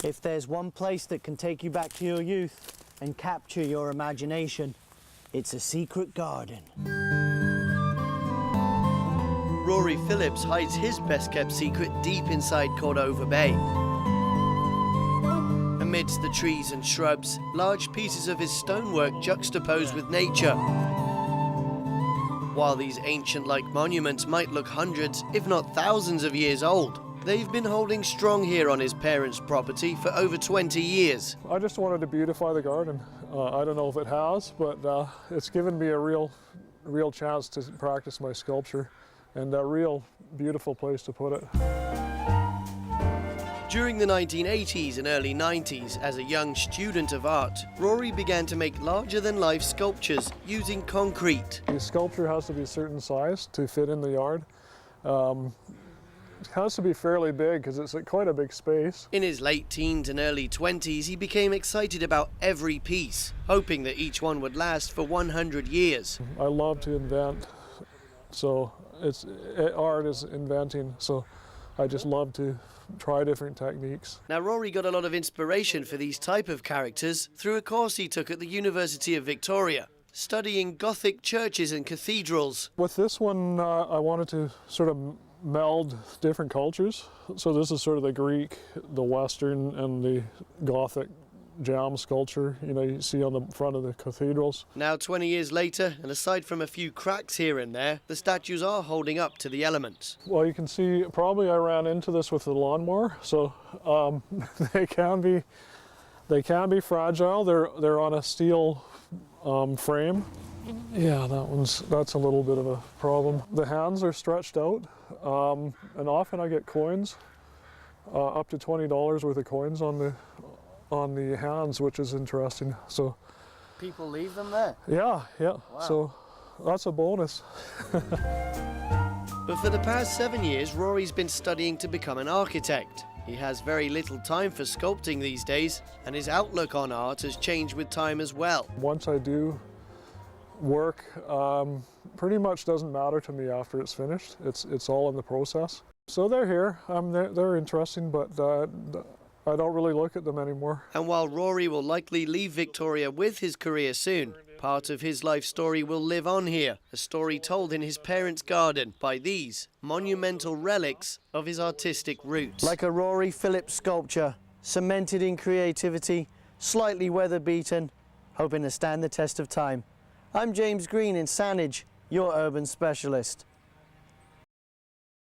If there's one place that can take you back to your youth and capture your imagination, it's a secret garden. Rory Phillips hides his best-kept secret deep inside Cordova Bay. Amidst the trees and shrubs, large pieces of his stonework juxtaposed with nature. While these ancient-like monuments might look hundreds, if not thousands of years old, they've been holding strong here on his parents' property for over 20 years. I just wanted to beautify the garden. I don't know if it has, but it's given me a real chance to practice my sculpture, and a real beautiful place to put it. During the 1980s and early 90s, as a young student of art, Rory began to make larger-than-life sculptures using concrete. The sculpture has to be a certain size to fit in the yard. It has to be fairly big because it's quite a big space. In his late teens and early 20s, he became excited about every piece, hoping that each one would last for 100 years. I love to invent, so art is inventing, so I just love to try different techniques. Now, Rory got a lot of inspiration for these type of characters through a course he took at the University of Victoria, studying Gothic churches and cathedrals. With this one, I wanted to sort of meld different cultures. So this is sort of the Greek, the Western, and the Gothic jam sculpture, you see on the front of the cathedrals. Now 20 years later, and aside from a few cracks here and there, the statues are holding up to the elements. Well, you can see probably I ran into this with the lawnmower, so they can be fragile. They're on a steel frame. Yeah, that's a little bit of a problem. The hands are stretched out, and often I get coins, up to $20 worth of coins on the hands, which is interesting. So People leave them there? yeah. Wow. So that's a bonus. But for the past 7 years, Rory's been studying to become an architect. He has very little time for sculpting these days, and his outlook on art has changed with time as well. Once I do work, pretty much doesn't matter to me after it's finished. It's all in the process. So they're here. They're interesting, but I don't really look at them anymore. And while Rory will likely leave Victoria with his career soon, part of his life story will live on here, a story told in his parents' garden by these monumental relics of his artistic roots. Like a Rory Phillips sculpture, cemented in creativity, slightly weather-beaten, hoping to stand the test of time. I'm James Green in Saanich, your urban specialist.